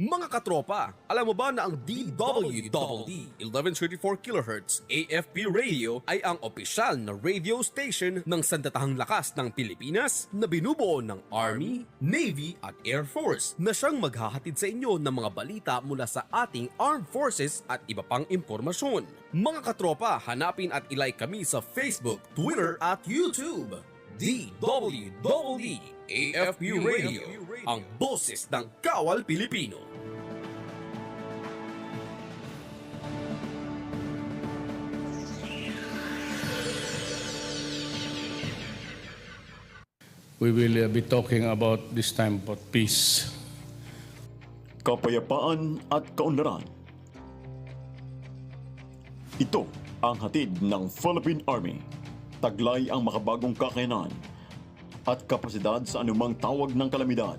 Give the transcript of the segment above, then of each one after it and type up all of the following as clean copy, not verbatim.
Mga katropa, alam mo ba na ang DWDD 1134 kHz AFP radio ay ang opisyal na radio station ng sandatahang lakas ng Pilipinas na binubuo ng Army, Navy at Air Force na siyang maghahatid sa inyo ng mga balita mula sa ating Armed Forces at iba pang impormasyon. Mga katropa, hanapin at ilike kami sa Facebook, Twitter at YouTube. DWDD AFP Radio, ang boses ng Kawal Pilipino. We will be talking about this time about peace. Kapayapaan at kaunlaran. Ito ang hatid ng Philippine Army. Taglay ang makabagong kakayanan at kapasidad sa anumang tawag ng kalamidad.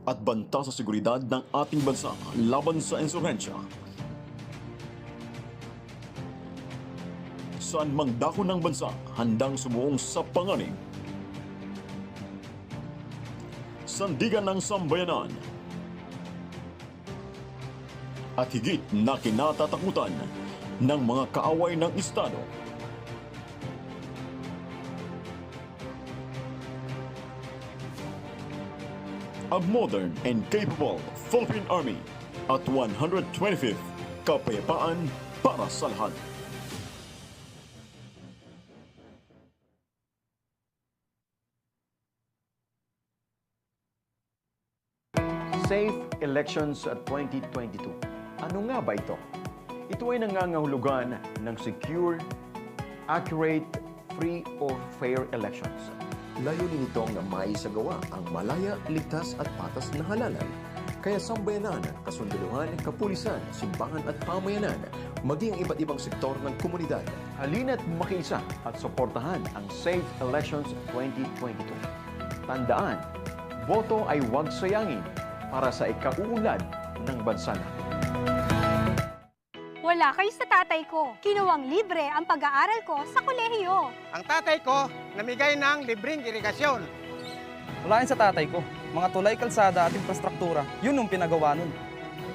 At banta sa seguridad ng ating bansa laban sa insurhensya. Saan mang dako ng bansa, handang sumuong sa panganib. Sandigan ng sambayanan. At higit na kinatatakutan ng mga kaaway ng Estado. A modern and capable Philippine Army at 125th Kapayapaan para sa lahat. Safe Elections 2022. Ano nga ba ito? Ito ay nangangahulugan ng secure, accurate, free or fair elections. Layunin nitong na maisagawa ang malaya, ligtas at patas na halalan. Kaya sambayanan, kasundaluhan, kapulisan, simbahan at pamayanan, maging iba't ibang sektor ng komunidad. Halina't makiisa at suportahan ang Safe Elections 2022. Tandaan, boto ay huwag sayangin para sa ikauunlad ng bansa natin. Wala kayo sa tatay ko. Kinuwang libre ang pag-aaral ko sa kolehiyo. Ang tatay ko, namigay ng libreng irigasyon. Wala yun sa tatay ko. Mga tulay, kalsada at infrastruktura. Yun ang pinagawa nun.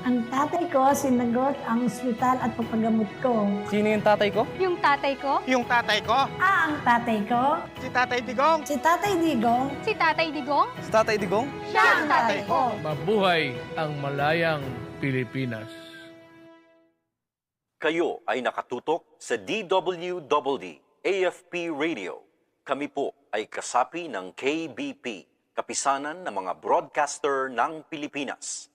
Ang tatay ko sinagot ang ospital at pagpagamot ko. Sino yung tatay ko? Yung tatay ko? Yung tatay ko, Ang tatay ko? si Tatay Digong. Si Tatay Digong? Si Tatay Digong? Si tatay Digong? Siya ang tatay ko. Mabuhay ang malayang Pilipinas. Kayo ay nakatutok sa DWDD AFP Radio. Kami po ay kasapi ng KBP, Kapisanan ng mga Broadcaster ng Pilipinas.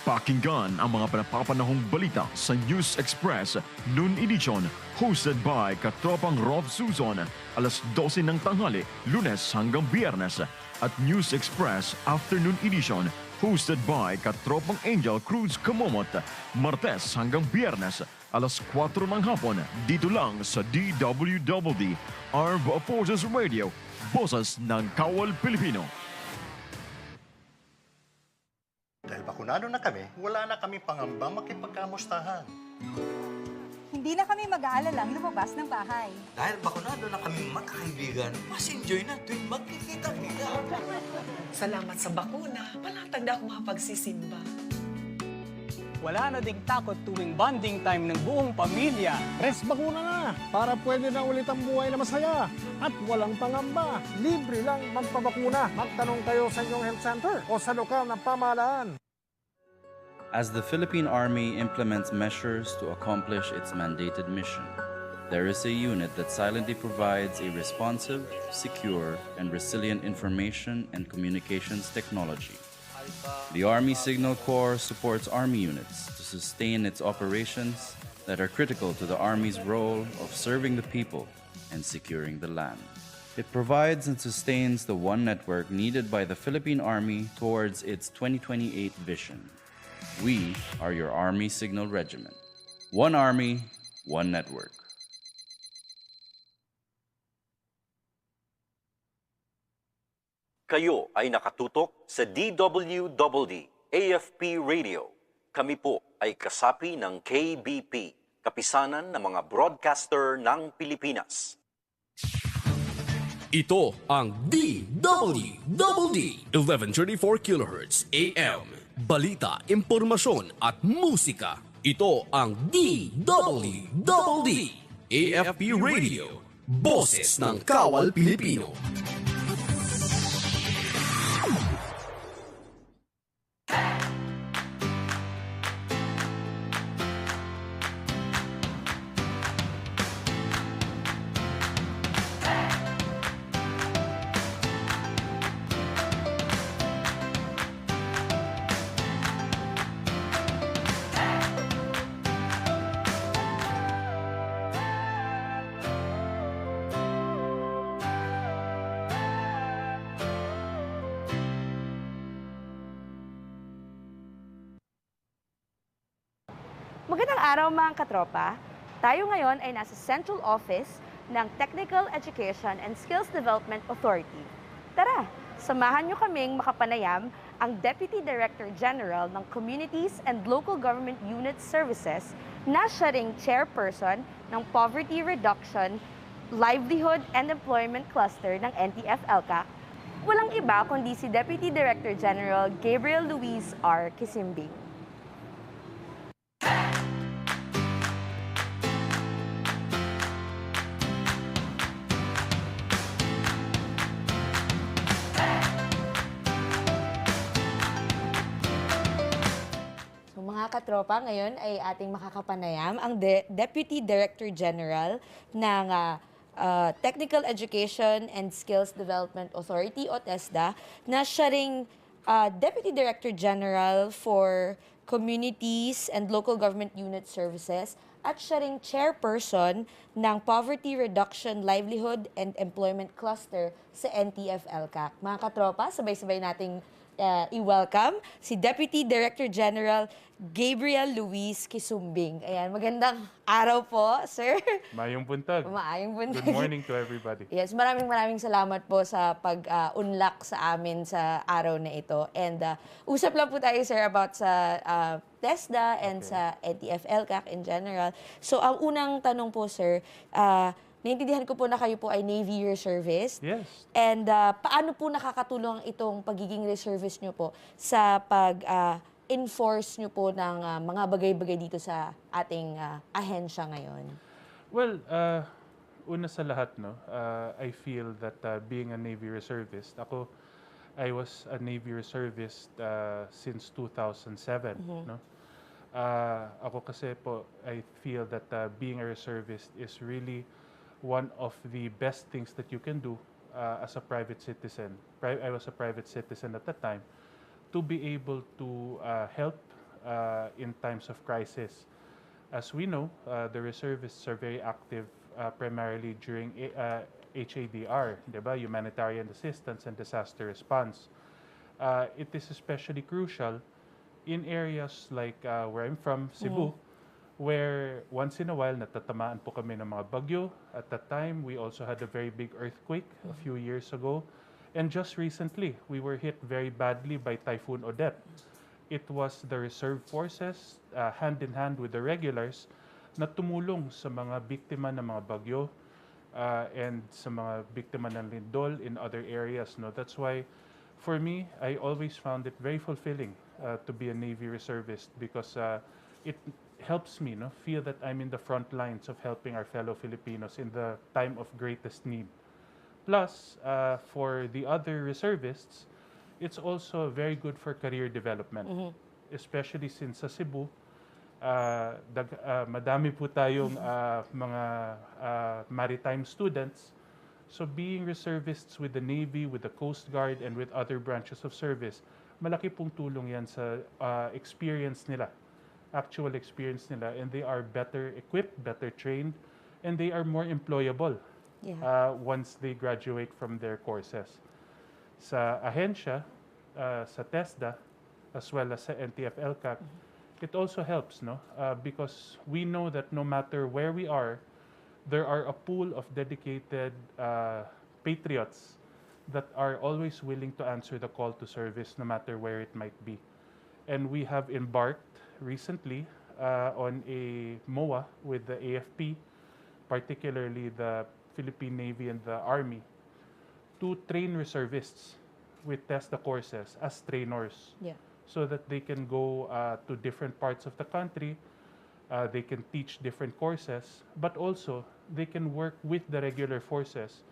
Pakinggan ang mga panapapanahong balita sa News Express Noon Edition hosted by Katropang Rob Suzon alas 12 ng tanghali, Lunes hanggang Biyernes at News Express Afternoon Edition hosted by Katropang Angel Cruz Camomot Martes hanggang Biyernes alas 4 ng hapon dito lang sa DWDD Armed Forces Radio, boses ng Kawal Pilipino. Dahil bakunado na kami, wala na kami pangamba makipagkamustahan. Hindi na kami mag-aalalang lumabas ng bahay. Dahil bakunado na kami magkakaibigan, mas enjoy na tuwing magkikita-kita. Salamat sa bakuna, panatag na ako makapagsisimba. Wala na ding takot tuwing bonding time ng buong pamilya. Res bakuna na para pwede na ulit ang buhay na masaya at walang pangamba. Libre lang magpabakuna. Magtanong kayo sa inyong health center o sa lokal na pamahalaan. As the Philippine Army implements measures to accomplish its mandated mission, there is a unit that silently provides a responsive, secure, and resilient information and communications technology. The Army Signal Corps supports Army units to sustain its operations that are critical to the Army's role of serving the people and securing the land. It provides and sustains the one network needed by the Philippine Army towards its 2028 vision. We are your Army Signal Regiment. One Army, one network. Kayo ay nakatutok sa DWDD AFP Radio. Kami po ay kasapi ng KBP, Kapisanan ng mga Broadcaster ng Pilipinas. Ito ang DWDD 1134 kHz AM. Balita, impormasyon at musika. Ito ang DWDD AFP Radio. Boses ng Kawal Pilipino. Magandang araw mga katropa. Tayo ngayon ay nasa Central Office ng Technical Education and Skills Development Authority. Tara, samahan nyo kaming makapanayam ang Deputy Director General ng Communities and Local Government Unit Services na siya ring chairperson ng Poverty Reduction, Livelihood and Employment Cluster ng NTF-ELCAC. Walang iba kundi si Deputy Director General Gabriel Luis R. Kisimbing. Mga katropa, ngayon ay ating makakapanayam ang Deputy Director General ng Technical Education and Skills Development Authority o TESDA na siya ring Deputy Director General for Communities and Local Government Unit Services at siya ring chairperson ng Poverty Reduction, Livelihood and Employment Cluster sa NTF-ELCAC. Mga katropa, sabay-sabay nating i-welcome si Deputy Director General Gabriel Luis Kisumbing. Ayan, magandang araw po, sir. Maayong buntag. Maayong buntag. Good morning to everybody. Yes, maraming salamat po sa pag-unlock sa amin sa araw na ito. And usap lang po tayo, sir, about sa TESDA and sa NTF-ELCAC in general. So, ang unang tanong po, sir, naintindihan ko po na kayo po ay Navy Reservist. Yes. And paano po nakakatulong itong pagiging reservist nyo po sa pag-enforce nyo po ng mga bagay-bagay dito sa ating ahensya ngayon? Well, una sa lahat, no, I feel that being a Navy Reservist, I was a Navy Reservist since 2007. No? Ako kasi po, I feel that being a reservist is really one of the best things that you can do as a private citizen. I was a private citizen at that time to be able to help in times of crisis. As we know, the reservists are very active primarily during HADR, diba? Humanitarian Assistance and Disaster Response. It is especially crucial in areas like where I'm from, Cebu, where once in a while natatamaan po kami ng mga bagyo. At that time, we also had a very big earthquake a few years ago. And just recently, we were hit very badly by Typhoon Odette. It was the reserve forces, hand in hand with the regulars, na tumulong sa mga biktima ng mga bagyo and sa mga biktima ng lindol in other areas. No? That's why, for me, I always found it very fulfilling to be a Navy reservist because it helps me feel that I'm in the front lines of helping our fellow Filipinos in the time of greatest need. Plus, for the other reservists, it's also very good for career development, especially since sa Cebu, madami po tayong mga maritime students. So being reservists with the Navy, with the Coast Guard, and with other branches of service, malaki pong tulong yan sa experience nila. Actual experience nila, and they are better equipped, better trained, and they are more employable once they graduate from their courses. Sa ahensya, sa TESDA, as well as sa NTF-ELCAC, it also helps, because we know that no matter where we are, there are a pool of dedicated patriots that are always willing to answer the call to service, no matter where it might be. And we have embarked recently on a MOA with the AFP, particularly the Philippine Navy and the Army, to train reservists. We test the courses as trainers. Yeah. So that they can go to different parts of the country, they can teach different courses, but also they can work with the regular forces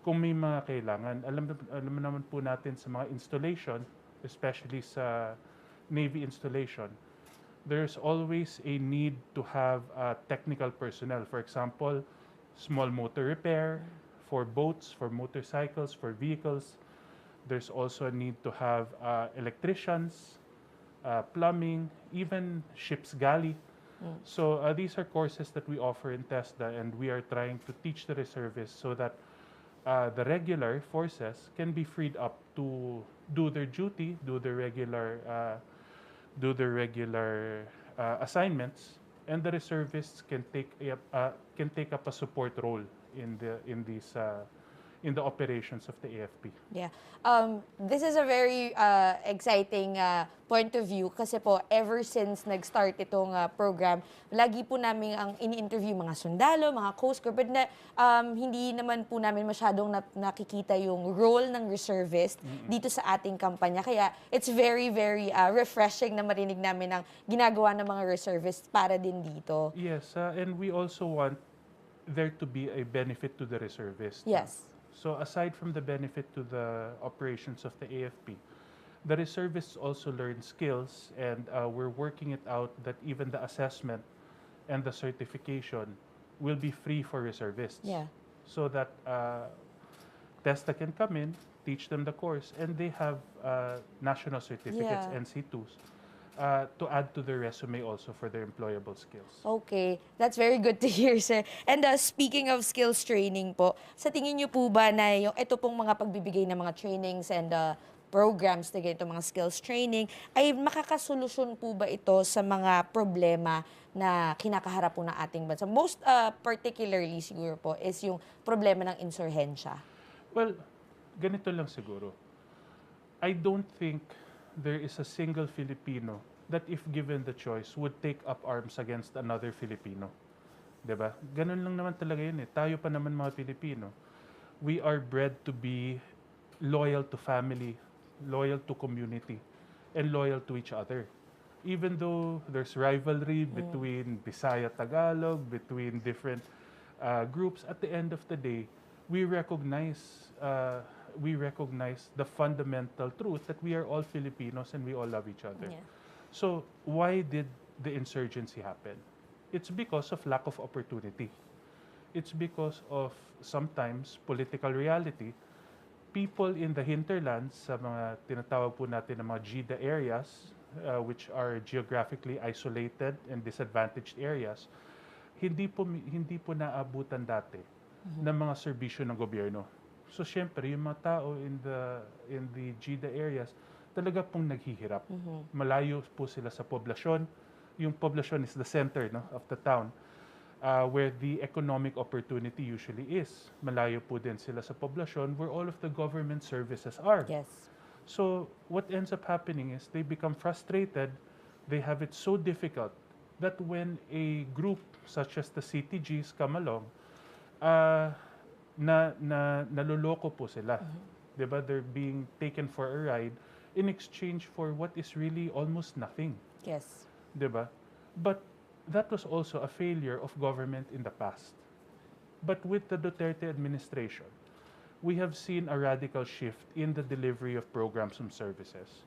kung may mga kailangan. Alam naman po natin sa mga installation, especially sa Navy installation, there's always a need to have technical personnel. For example, small motor repair for boats, for motorcycles, for vehicles. There's also a need to have electricians, plumbing, even ship's galley. So these are courses that we offer in TESDA, and we are trying to teach the reservists so that the regular forces can be freed up to do their duty, do their regular assignments, and the reservists can take up a support role in the operations of the AFP. Yeah. This is a very exciting point of view kasi po ever since nag-start itong program, lagi po namin ang ini-interview mga sundalo, mga Coast Guard, but hindi naman po namin masyadong nakikita yung role ng reservist dito sa ating kampanya. Kaya it's very, very refreshing na marinig namin ang ginagawa ng mga reservists para din dito. Yes, and we also want there to be a benefit to the reservist. Yes. So aside from the benefit to the operations of the AFP, the reservists also learn skills, and we're working it out that even the assessment and the certification will be free for reservists. Yeah. So that TESDA can come in, teach them the course, and they have national certificates, Yeah. NC2s, to add to their resume also for their employable skills. Okay, that's very good to hear, sir. And speaking of skills training po, sa tingin niyo po ba na yung ito pong mga pagbibigay ng mga trainings and programs na ganito, mga skills training, ay makakasolusyon po ba ito sa mga problema na kinakaharap po ng ating bansa? Most particularly siguro po is yung problema ng insurhensya. Well, ganito lang siguro. I don't think there is a single Filipino that if given the choice would take up arms against another Filipino. Diba? Ganun lang naman talaga yun eh. Tayo pa naman mga Filipino. We are bred to be loyal to family, loyal to community, and loyal to each other. Even though there's rivalry between Bisaya Tagalog, between different groups, at the end of the day, we recognize the fundamental truth that we are all Filipinos and we all love each other. Yeah. So why did the insurgency happen? It's because of lack of opportunity. It's because of sometimes political reality. People in the hinterlands, sa mga tinatawag po natin ng mga GIDA areas, which are geographically isolated and disadvantaged areas, hindi po naabutan dati ng mga serbisyo ng gobyerno. So syempre, yung mga tao in the GIDA areas, talaga pong naghihirap. Malayo po sila sa poblasyon. Yung poblasyon is the center of the town, where the economic opportunity usually is. Malayo po din sila sa poblasyon where all of the government services are. Yes. So what ends up happening is they become frustrated. They have it so difficult that when a group such as the CTGs come along, naloloko po sila. Diba? They're being taken for a ride in exchange for what is really almost nothing. Yes. Diba? But that was also a failure of government in the past. But with the Duterte administration, we have seen a radical shift in the delivery of programs and services.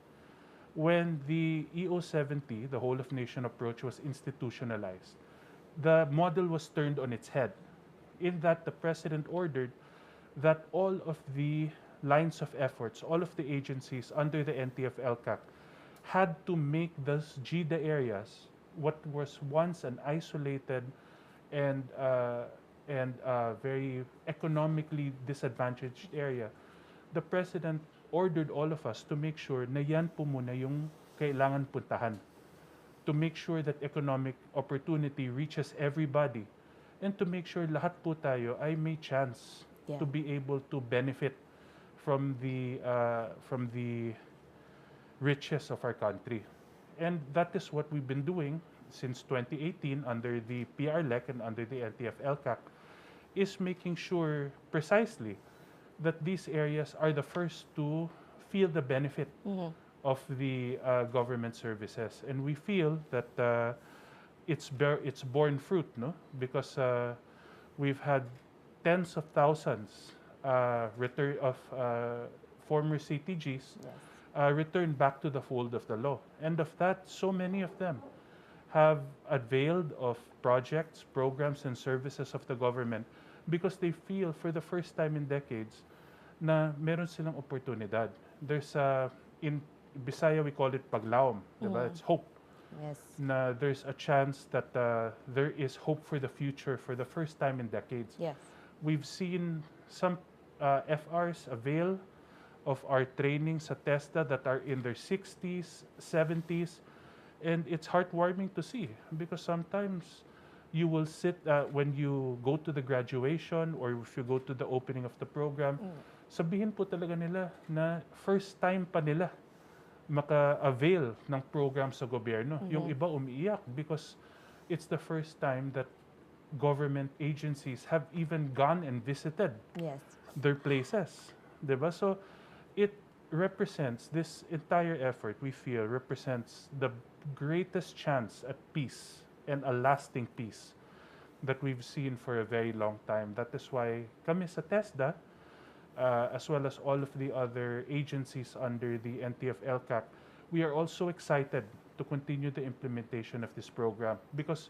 When the EO70, the whole of nation approach, was institutionalized, the model was turned on its head, in that the President ordered that all of the lines of efforts, all of the agencies under the NTF-LCAC had to make those GIDA areas, what was once an isolated and very economically disadvantaged area. The President ordered all of us to make sure na yan po muna yung kailangan puntahan, to make sure that economic opportunity reaches everybody, and to make sure lahat po tayo ay may chance to be able to benefit from the riches of our country. And that is what we've been doing since 2018 under the PRLEC and under the NTF-LCAC, is making sure precisely that these areas are the first to feel the benefit of the government services. And we feel that it's borne fruit, no? Because we've had tens of thousands return of former CTGs return back to the fold of the law. And of that, so many of them have availed of projects, programs, and services of the government because they feel for the first time in decades na meron silang oportunidad. There's in Bisaya we call it paglaom, diba? It's hope. Yes. Na there's a chance that there is hope for the future for the first time in decades. Yes. We've seen some FRs avail of our training sa TESDA that are in their 60s, 70s, and it's heartwarming to see because sometimes you will sit when you go to the graduation or if you go to the opening of the program, sabihin po talaga nila na first time pa nila maka-avail ng program sa gobyerno. Yung iba umiiyak because it's the first time that government agencies have even gone and visited their places. Diba? So it represents, this entire effort, we feel, represents the greatest chance at peace and a lasting peace that we've seen for a very long time. That is why kami sa TESDA, as well as all of the other agencies under the NTF-LCAC, we are also excited to continue the implementation of this program because,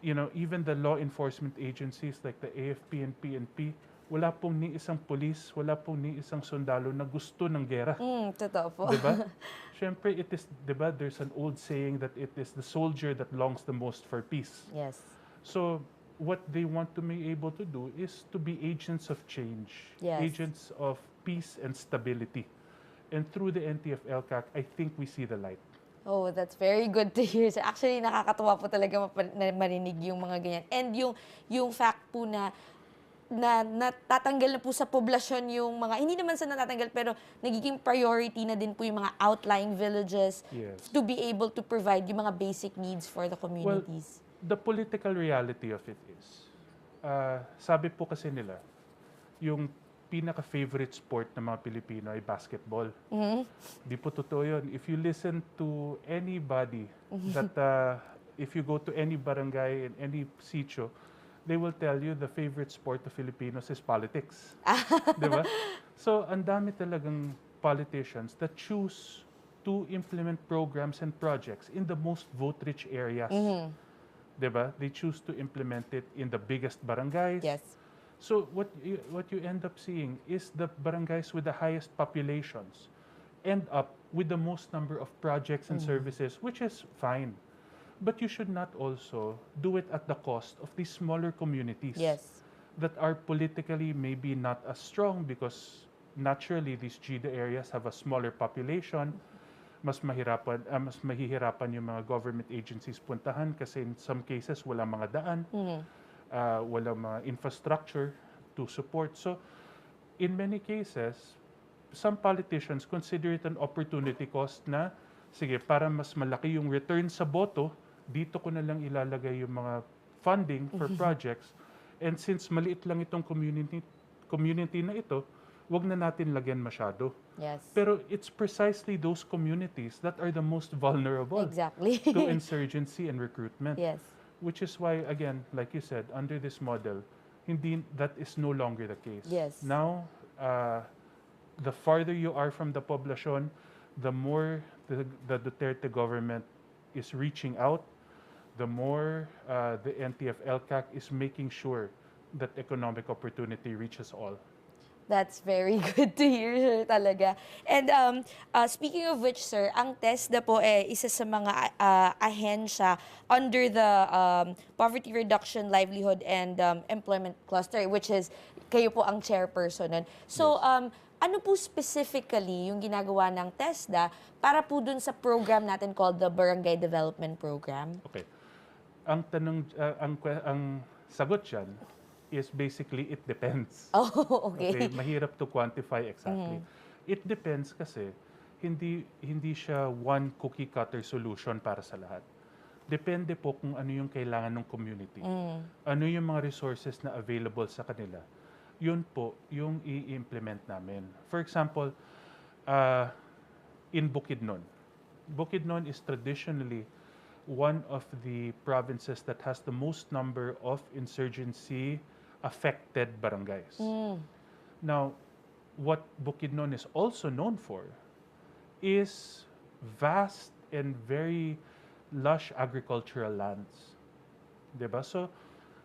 you know, even the law enforcement agencies like the AFP and PNP, wala pong ni isang police, wala pong ni isang sundalo na gusto ng gera. Totoo po. Diba? Siyempre, it is, diba, there's an old saying that it is the soldier that longs the most for peace. Yes. So, what they want to be able to do is to be agents of change, agents of peace and stability. And through the NTF-LCAC, I think we see the light. Oh, that's very good to hear. So actually, nakakatuwa po talaga marinig yung mga ganyan. And yung fact po na natatanggal na po sa poblasyon yung mga, hindi naman sa natatanggal, pero nagiging priority na din po yung mga outlying villages to be able to provide yung mga basic needs for the communities. Well, the political reality of it is, sabi po kasi nila, yung pinaka-favorite sport ng mga Pilipino ay basketball. Di po totoo yun. If you listen to anybody that, if you go to any barangay and any sitio, they will tell you the favorite sport of Filipinos is politics. Diba? So, ang dami talagang politicians that choose to implement programs and projects in the most vote-rich areas. Diba? They choose to implement it in the biggest barangays. Yes. So, what you end up seeing is the barangays with the highest populations end up with the most number of projects and services, which is fine. But you should not also do it at the cost of these smaller communities that are politically maybe not as strong because naturally these GDA areas have a smaller population. Mas mahihirapan yung mga government agencies puntahan kasi in some cases wala mga daan, wala mga infrastructure to support. So in many cases, some politicians consider it an opportunity cost na, sige, para mas malaki yung return sa boto, dito ko na lang ilalagay yung mga funding for projects. And since maliit lang itong community na ito, wag na natin lagyan masyado. Yes. Pero it's precisely those communities that are the most vulnerable to insurgency and recruitment. Yes. Which is why, again, like you said, under this model, that is no longer the case. Yes. Now, the farther you are from the poblacion, the more the Duterte government is reaching out, the more the NTF-LCAC is making sure that economic opportunity reaches all. That's very good to hear, sir, talaga. And speaking of which, sir, ang TESDA po isa sa mga ahensya under the Poverty Reduction, Livelihood, and Employment Cluster, which is kayo po ang chairperson nun. So, ano po specifically yung ginagawa ng TESDA para po dun sa program natin called the Barangay Development Program? Okay. Ang tanong, ang sagot dyan is basically it depends. Oh, okay. Mahirap to quantify exactly. It depends kasi hindi siya one cookie cutter solution para sa lahat. Depende po kung ano yung kailangan ng community. Ano yung mga resources na available sa kanila. yun po yung i-implement namin. For example, in Bukidnon. Bukidnon is traditionally one of the provinces that has the most number of insurgency-affected barangays. Now, what Bukidnon is also known for is vast and very lush agricultural lands. Diba? So,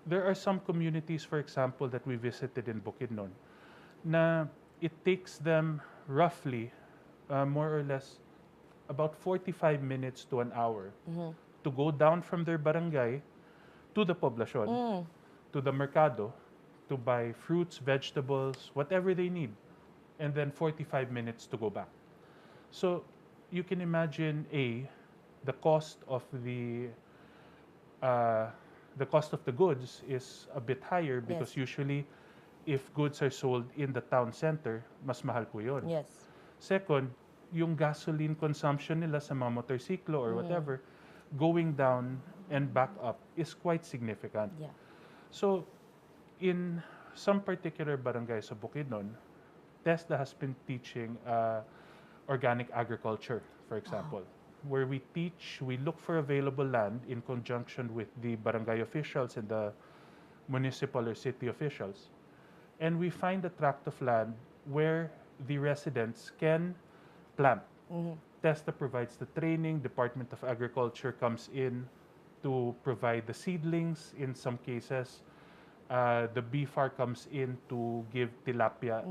there are some communities, for example, that we visited in Bukidnon, na it takes them roughly, more or less, about 45 minutes to an hour to go down from their barangay to the poblacion, to the mercado, to buy fruits, vegetables, whatever they need, and then 45 minutes to go back. So you can imagine the cost of the cost of the goods is a bit higher because usually if goods are sold in the town center, mas mahal po yun. Yes. Second, yung gasoline consumption nila sa mga motorsiklo or whatever, going down and back up is quite significant. Yeah. So, in some particular barangay sa Bukidnon, TESDA has been teaching organic agriculture, for example, where we look for available land in conjunction with the barangay officials and the municipal or city officials. And we find a tract of land where the residents can plant. TESDA provides the training, Department of Agriculture comes in to provide the seedlings in some cases. The BFAR comes in to give tilapia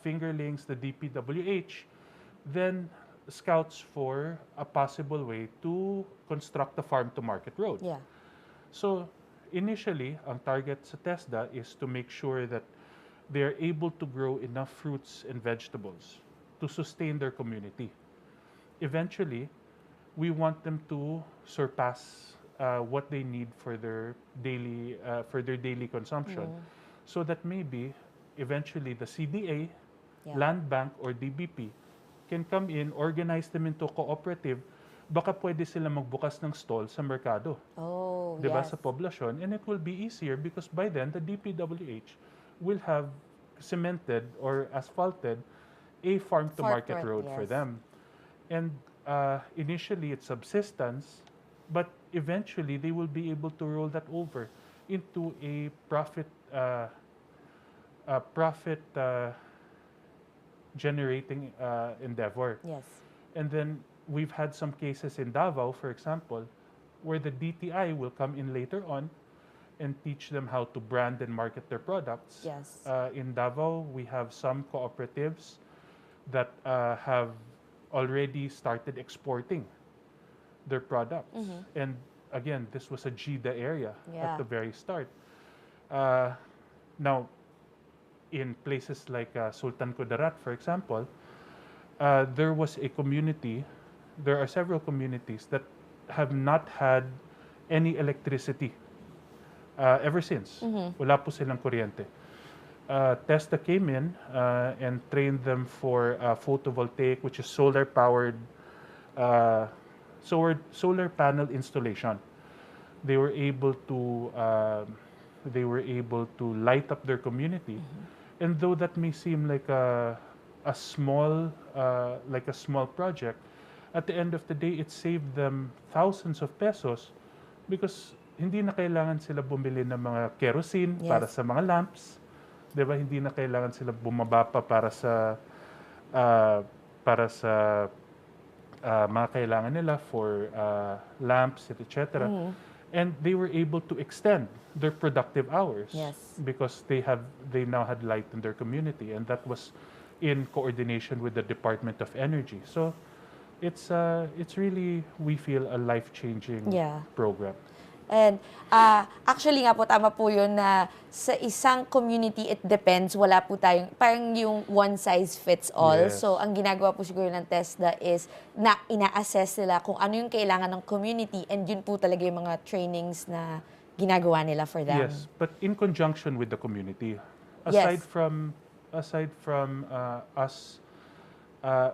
fingerlings, the DPWH then scouts for a possible way to construct a farm-to-market road. Yeah. So initially, ang target sa TESDA is to make sure that they're able to grow enough fruits and vegetables to sustain their community. Eventually, we want them to surpass what they need for their daily consumption, so that maybe eventually the CDA, Land Bank, or DBP can come in, organize them into a cooperative. Baka pwede sila magbukas ng stall sa merkado. Oh, diba? yes. Sa poblasyon, and it will be easier because by then the DPWH will have cemented or asphalted a farm-to-market road for them. And initially it's subsistence, but eventually they will be able to roll that over into a profit generating endeavor. Yes. And then we've had some cases in Davao, for example, where the DTI will come in later on and teach them how to brand and market their products. Yes. In Davao, we have some cooperatives that have already started exporting their products. And again, this was a GIDA area at the very start. Now, in places like Sultan Kudarat, for example, there was a community, there are several communities that have not had any electricity ever since. Wala po silang kuryente. TESDA came in and trained them for photovoltaic, which is solar-powered, solar panel installation. They were able to light up their community, and though that may seem like a small project, at the end of the day, it saved them thousands of pesos because hindi na kailangan sila bumili ng mga kerosene para sa mga lamps. Diba? Hindi na kailangan sila bumaba pa para sa mga kailangan nila for lamps, etc. And they were able to extend their productive hours because they now had light in their community, and that was in coordination with the Department of Energy. So it's really, we feel, a life-changing program. And actually nga po, tama po yun na sa isang community, it depends. Wala po tayong, parang yung one size fits all. Yes. So, ang ginagawa po siguro ng TESDA is na ina-assess nila kung ano yung kailangan ng community, and yun po talaga yung mga trainings na ginagawa nila for them. Yes, but in conjunction with the community. Aside from us,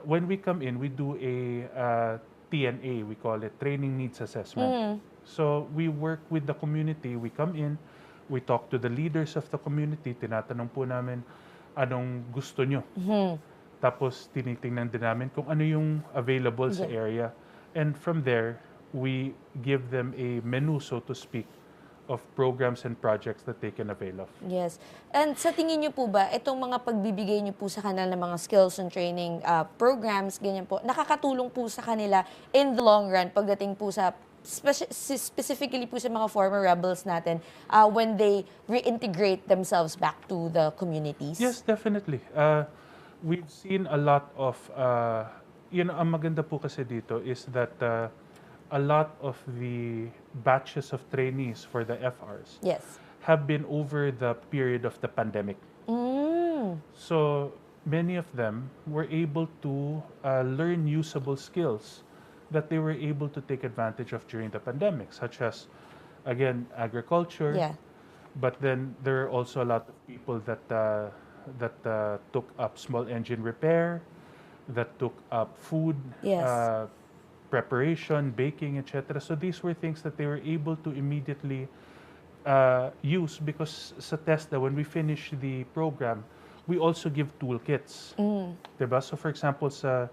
when we come in, we do a TNA, we call it Training Needs Assessment. So we work with the community, we come in, We talk to the leaders of the community. Tinatanong po namin anong gusto nyo. Tapos tinitingnan din namin kung ano yung available sa area. And from there, we give them a menu, so to speak, of programs and projects that they can avail of. Yes. And sa tingin niyo po ba, itong mga pagbibigay niyo po sa kanila ng mga skills and training programs, ganyan po, nakakatulong po sa kanila in the long run pagdating po sa, specifically po sa mga former rebels natin, when they reintegrate themselves back to the communities? Yes, definitely. We've seen a lot of, ang maganda po kasi dito is that a lot of the batches of trainees for the FRs have been over the period of the pandemic. So many of them were able to learn usable skills that they were able to take advantage of during the pandemic, such as, again, agriculture. But then there are also a lot of people that took up small engine repair, that took up food preparation, baking, etc. So these were things that they were able to immediately use, because sa TESDA, when we finish the program, we also give toolkits. Diba? So for example, sa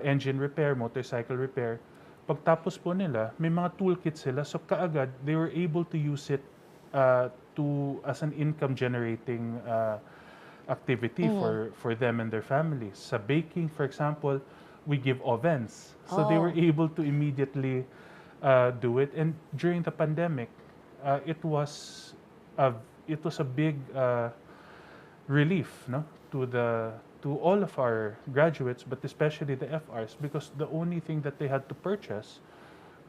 engine repair, motorcycle repair, pagtapos po nila, may mga toolkits sila. So kaagad, they were able to use it as an income generating activity for them and their families. Sa baking, for example, we give ovens. So they were able to immediately do it. And during the pandemic, it was a big relief, no, to all of our graduates, but especially the FRs, because the only thing that they had to purchase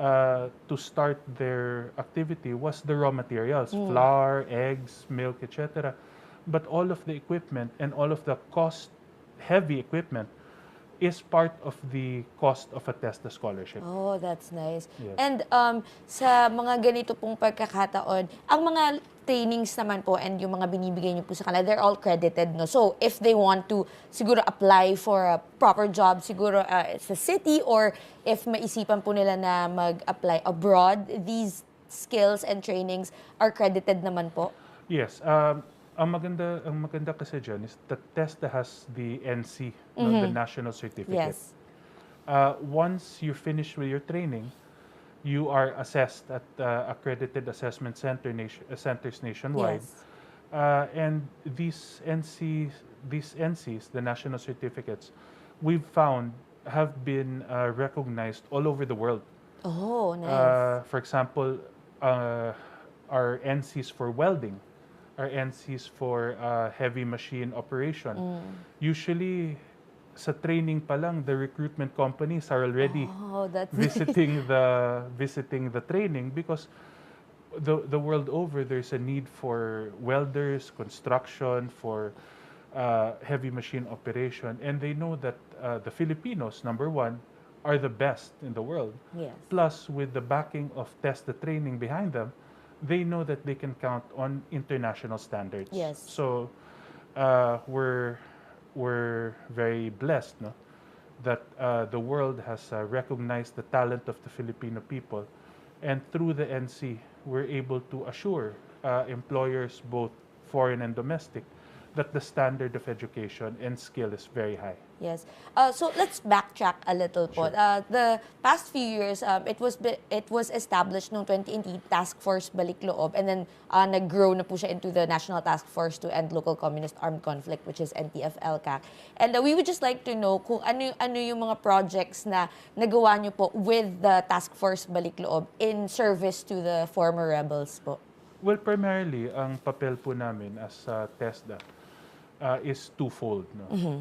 to start their activity was the raw materials, flour, eggs, milk, etc. But all of the equipment and all of the cost-heavy equipment is part of the cost of a TESDA scholarship. Oh, that's nice. Yes. And sa mga ganito pong pagkakataon, ang mga trainings naman po and yung mga binibigay niyo po sa kanila, they're all credited, no? So, if they want to siguro apply for a proper job siguro sa city, or if maisipan po nila na mag-apply abroad, these skills and trainings are credited naman po? Yes. Ang maganda kasi dyan is the TESDA has the NC, no, the National Certificate. Once you finish with your training, you are assessed at accredited assessment centers nationwide. And these NCs, the National Certificates, we've found have been recognized all over the world. Oh, nice. For example, our NCs for welding, our NCs for heavy machine operation. Usually, sa training pa lang, the recruitment companies are already visiting the training, because the world over, there's a need for welders, construction, for heavy machine operation, and they know that the Filipinos, number one, are the best in the world. Plus, with the backing of TESDA training behind them, they know that they can count on international standards. So we're very blessed, no, that the world has recognized the talent of the Filipino people, and through the NC, we're able to assure employers, both foreign and domestic, that the standard of education and skill is very high. Yes. So let's backtrack a little po. The past few years, it was established noong 2018 Task Force Balik-LOOB, and then nag-grow na po siya into the National Task Force to End Local Communist Armed Conflict, which is NTF-LCAC. And we would just like to know kung ano yung mga projects na nagawa niyo po with the Task Force Balik-LOOB in service to the former rebels po. Well, primarily, ang papel po namin as TESDA is twofold. No?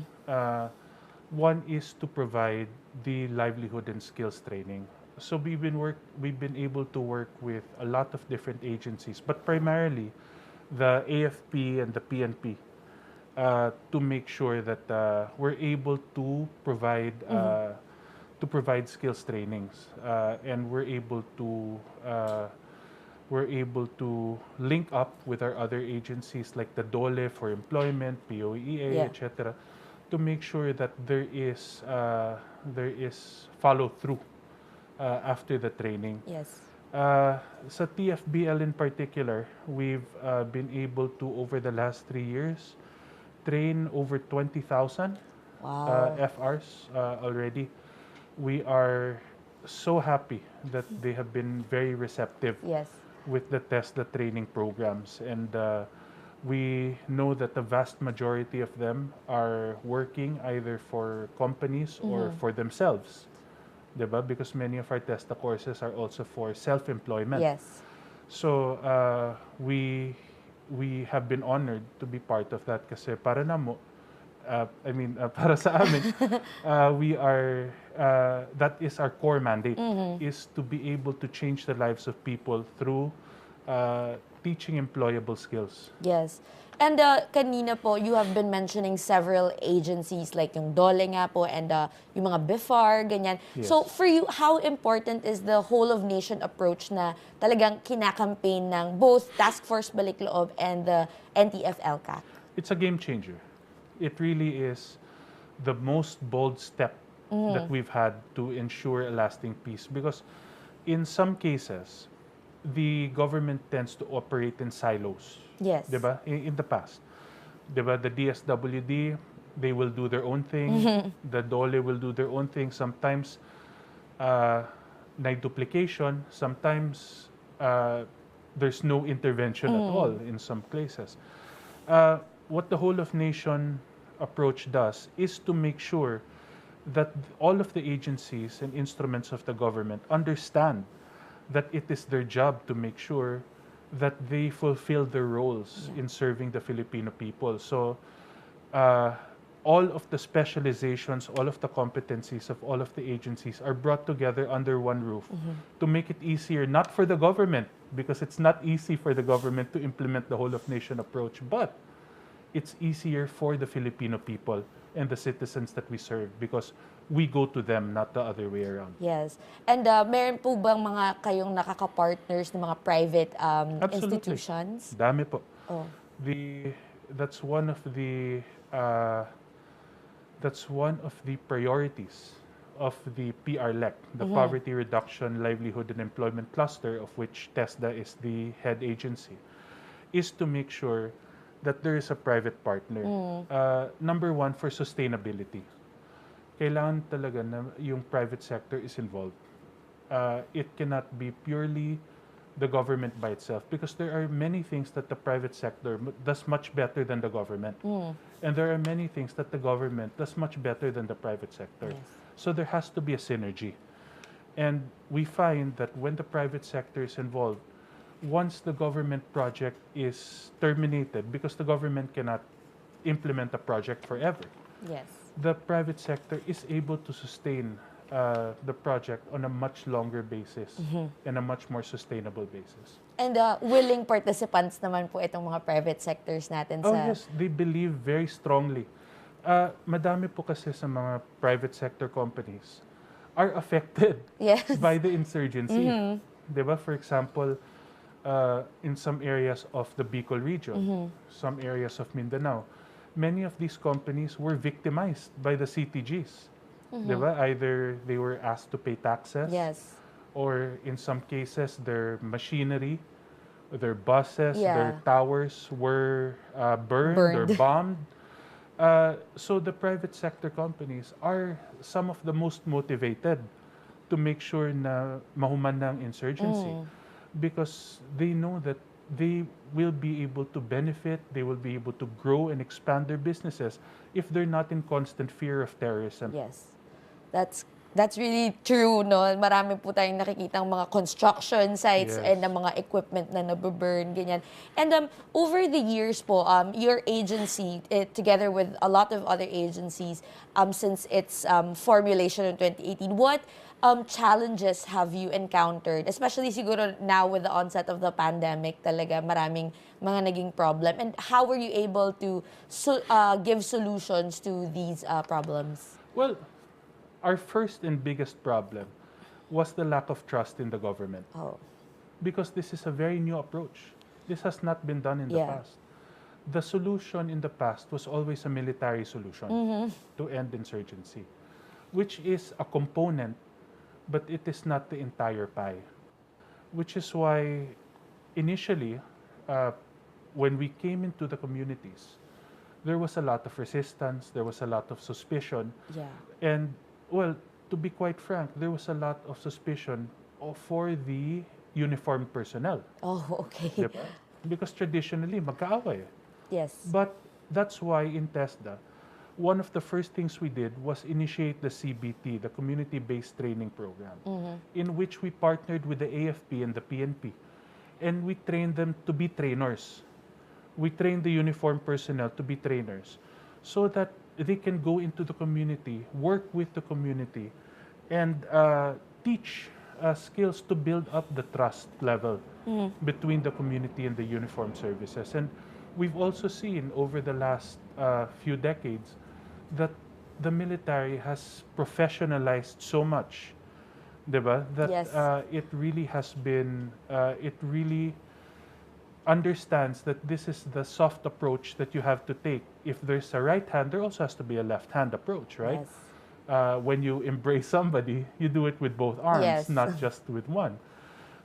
One is to provide the livelihood and skills training. So we've been able to work with a lot of different agencies, but primarily the AFP and the PNP, to make sure that we're able to provide skills trainings, and we're able to link up with our other agencies like the DOLE for employment, POEA, etc., to make sure that there is follow through after the training. Sa TFBL in particular, we've been able to, over the last 3 years, train over 20,000 FRs already. We are so happy that they have been very receptive with the TESDA training programs. And we know that the vast majority of them are working either for companies or for themselves. Diba? Because many of our TESDA courses are also for self-employment. Yes. So we have been honored to be part of that kasi para namo, para sa amin, we are, that is our core mandate, is to be able to change the lives of people through teaching employable skills. Yes. And kanina po, you have been mentioning several agencies like yung DOLE nga po and yung mga BIFAR, ganyan. Yes. So for you, how important is the whole of nation approach na talagang kinakampaign ng both Task Force Balik-LOOB and the NTF-LCAC? It's a game changer. It really is the most bold step that we've had to ensure a lasting peace. Because in some cases, the government tends to operate in silos. Yes. Diba? In the past. Diba? The DSWD, they will do their own thing. The DOLE will do their own thing. Sometimes, duplication. Sometimes, there's no intervention at all in some places. What the whole of nation approach does is to make sure that all of the agencies and instruments of the government understand that it is their job to make sure that they fulfill their roles in serving the Filipino people. So all of the specializations, all of the competencies of all of the agencies are brought together under one roof to make it easier, not for the government, because it's not easy for the government to implement the whole of nation approach, but it's easier for the Filipino people and the citizens that we serve because we go to them, not the other way around. Yes. And meron po bang mga kayong nakaka-partners ng mga private institutions? Dami po. Oh. That's one of the priorities of the PRLEC, the Poverty Reduction, Livelihood and Employment Cluster, of which TESDA is the head agency, is to make sure that there is a private partner. Number one, for sustainability. Kailangan talaga na yung private sector is involved. It cannot be purely the government by itself because there are many things that the private sector does much better than the government. And there are many things that the government does much better than the private sector. Yes. So there has to be a synergy. And we find that when the private sector is involved, once the government project is terminated, because the government cannot implement a project forever, yes, the private sector is able to sustain the project on a much longer basis and a much more sustainable basis. And willing participants naman po itong mga private sectors natin sa... Oh yes, they believe very strongly. Madami po kasi sa mga private sector companies are affected by the insurgency. Diba? For example, in some areas of the Bicol region, some areas of Mindanao, many of these companies were victimized by the CTGs. Diba? Either they were asked to pay taxes, or in some cases their machinery, their buses, their towers were burned or bombed. So the private sector companies are some of the most motivated to make sure na mahuman ng insurgency because they know that they will be able to benefit, they will be able to grow and expand their businesses if they're not in constant fear of terrorism. Yes. That's really true, no? Marami po tayong nakikitang mga construction sites and ng mga equipment na nabuburn, ganyan. And over the years po, your agency, together with a lot of other agencies, since its formulation in 2018, what challenges have you encountered? Especially siguro now with the onset of the pandemic, talaga maraming mga naging problem. And how were you able to give solutions to these problems? Well, our first and biggest problem was the lack of trust in the government. Because this is a very new approach. This has not been done in the past. The solution in the past was always a military solution to end insurgency, which is a component, but it is not the entire pie. which is why initially, when we came into the communities, there was a lot of resistance, there was a lot of suspicion. Yeah. And, well, to be quite frank, there was a lot of suspicion for the uniformed personnel. Oh, okay. Diba? Because traditionally, magkaaway. Yes. But that's why in TESDA, one of the first things we did was initiate the CBT, the Community-Based Training Program, in which we partnered with the AFP and the PNP. And we trained them to be trainers. We trained the uniformed personnel to be trainers so that they can go into the community, work with the community, and teach skills to build up the trust level between the community and the uniformed services. And we've also seen over the last few decades that the military has professionalized so much, diba? That Yes. It really has been, it really understands that this is the soft approach that you have to take. If there's a right hand, there also has to be a left hand approach, right? Yes. When you embrace somebody, you do it with both arms, Yes. not just with one.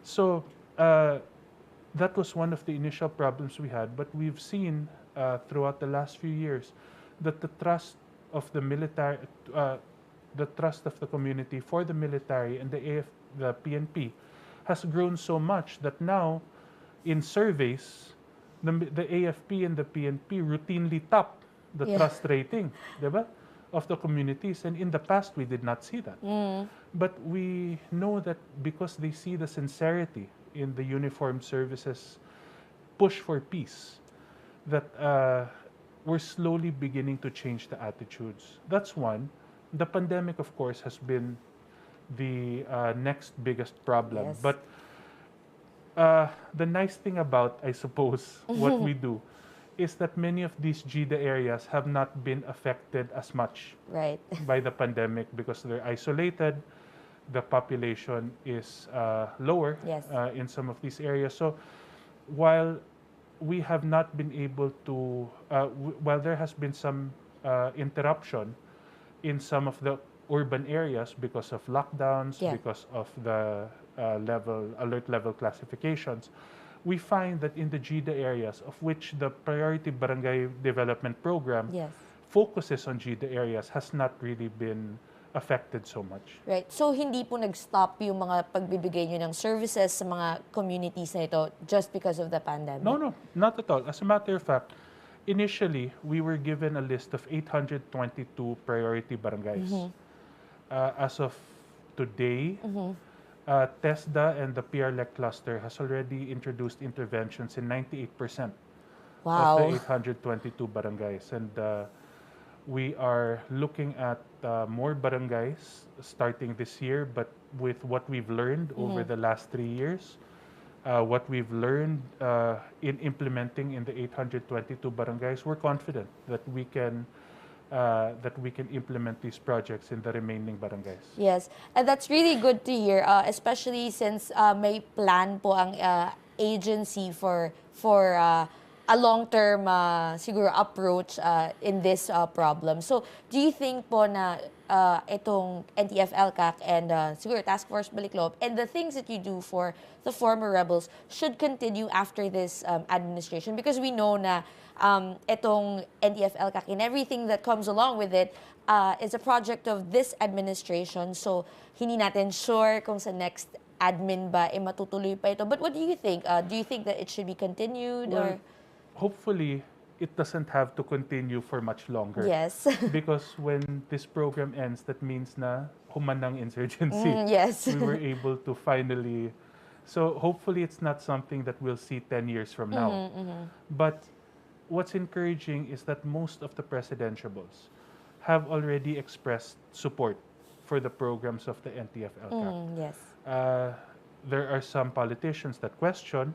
So that was one of the initial problems we had, but we've seen throughout the last few years that the trust of the military, the trust of the community for the military and the PNP has grown so much that now in surveys, the AFP and the PNP routinely top the trust rating, diba? Of the communities. And in the past, we did not see that. But we know that because they see the sincerity in the uniformed services push for peace, that we're slowly beginning to change the attitudes. That's one. The pandemic, of course, has been the next biggest problem. Yes. But the nice thing about, I suppose, what we do is that many of these GIDA areas have not been affected as much by the pandemic because they're isolated. The population is lower in some of these areas. So while we have not been able to, while there has been some interruption in some of the urban areas because of lockdowns, because of the alert level classifications, we find that in the GIDA areas, of which the Priority Barangay Development Program focuses on GIDA areas, has not really been affected so much. Right. So, hindi po nag-stop yung mga pagbibigay nyo ng services sa mga communities na ito just because of the pandemic? No, not at all. As a matter of fact, initially, we were given a list of 822 priority barangays. As of today, TESDA and the PRLEC cluster has already introduced interventions in 98% of the 822 barangays. And we are looking at more barangays starting this year, but with what we've learned over the last 3 years, what we've learned in implementing in the 822 barangays, we're confident that we can implement these projects in the remaining barangays. Yes, and that's really good to hear, especially since may plan po ang agency for a long-term siguro approach in this problem. So, do you think po na itong NTF-LCAC and siguro Task Force Balik-LOOB and the things that you do for the former rebels should continue after this administration? Because we know na itong NTF-LCAC and everything that comes along with it is a project of this administration. So, hindi natin sure kung sa next admin ba matutuloy pa ito. But what do you think? Do you think that it should be continued? Well, hopefully, it doesn't have to continue for much longer. Yes. Because when this program ends, that means na humanang insurgency. Yes. We were able to finally... So hopefully it's not something that we'll see 10 years from now. But what's encouraging is that most of the presidentiables have already expressed support for the programs of the NTF-LCAC. Yes. There are some politicians that question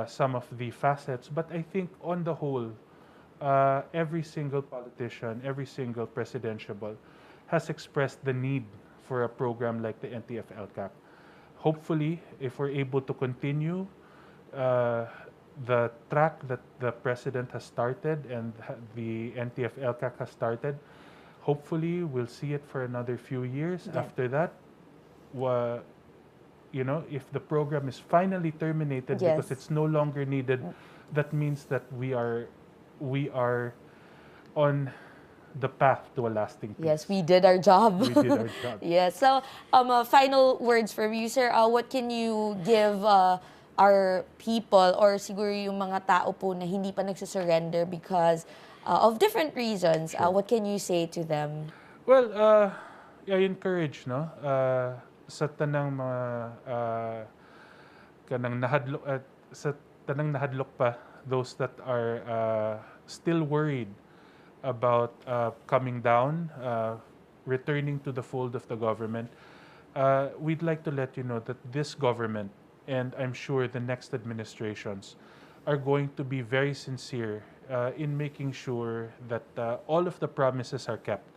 some of the facets, but I think on the whole, every single politician, every single presidentiable has expressed the need for a program like the NTF-LCAC. Hopefully, if we're able to continue the track that the president has started and the NTF-LCAC has started, hopefully we'll see it for another few years. After that, you know, if the program is finally terminated because it's no longer needed, that means that we are on the path to a lasting peace. Yes, we did our job. We did our job. Yes. So, final words from you, sir. What can you give our people or siguro yung mga tao po na hindi pa nagsusurrender because of different reasons? What can you say to them? Well, I encourage, no? Sa tanang mga sa tanang nahadlok pa, those that are still worried about coming down, returning to the fold of the government, we'd like to let you know that this government, and I'm sure the next administrations, are going to be very sincere in making sure that all of the promises are kept.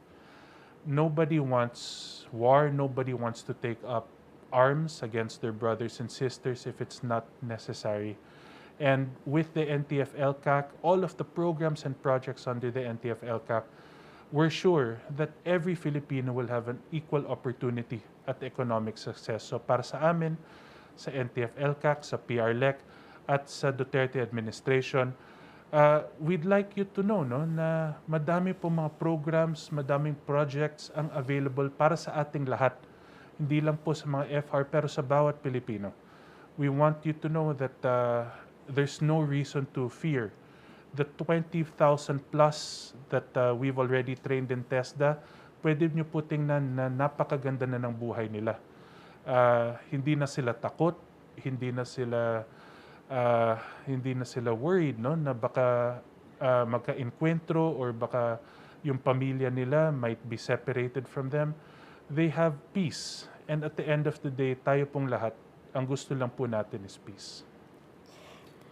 Nobody wants war, nobody wants to take up arms against their brothers and sisters if it's not necessary. And with the NTF-LCAC, all of the programs and projects under the NTF-LCAC, we're sure that every Filipino will have an equal opportunity at economic success. So para sa amin, sa NTF-LCAC, sa PRLEC, at sa Duterte administration, we'd like you to know, no, na madami po mga programs, madaming projects ang available para sa ating lahat. Hindi lang po sa mga FR, pero sa bawat Pilipino. We want you to know that there's no reason to fear. The 20,000 plus that we've already trained in TESDA, pwede nyo po tingnan na napakaganda na ng buhay nila. Hindi na sila takot, hindi na sila worried, no, na baka magka-encuentro or baka yung pamilya nila might be separated from them. They have peace. And at the end of the day, tayo pong lahat, ang gusto lang po natin is peace.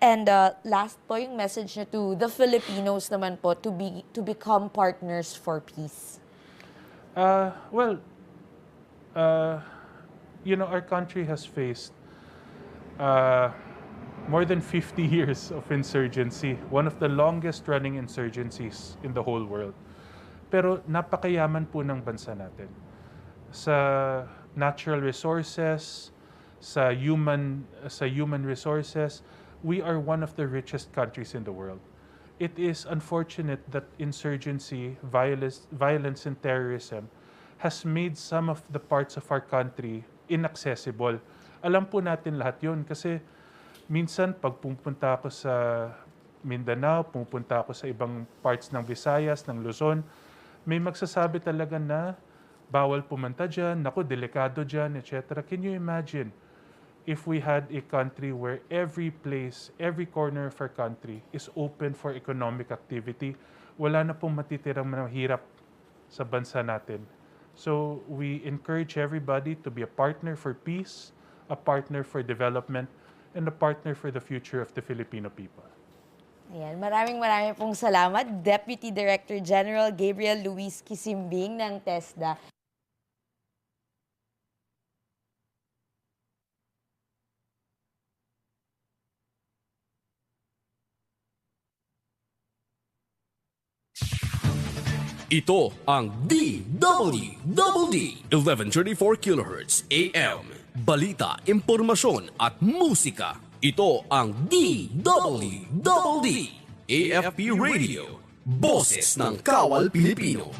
And last po, yung message nyo to the Filipinos naman po to become partners for peace. You know, our country has faced more than 50 years of insurgency, one of the longest running insurgencies in the whole world. Pero napakayaman po ng bansa natin. Sa natural resources, sa human resources, we are one of the richest countries in the world. It is unfortunate that insurgency, violence and terrorism has made some of the parts of our country inaccessible. Alam po natin lahat yun kasi minsan pag pupunta ako sa Mindanao, pupunta ako sa ibang parts ng Visayas, ng Luzon, may magsasabi talaga na bawal pumunta dyan, naku, delikado dyan, etc. Can you imagine if we had a country where every place, every corner of our country is open for economic activity? Wala na pong matitirang mahirap sa bansa natin. So we encourage everybody to be a partner for peace, a partner for development, and a partner for the future of the Filipino people. Ayan, maraming pong salamat, Deputy Director General Gabriel Luis Quisimbing ng TESDA. Ito ang DWDD 1134 kHz AM. Balita, impormasyon at musika. Ito ang DWDD AFP Radio. Boses ng Kawal Pilipino.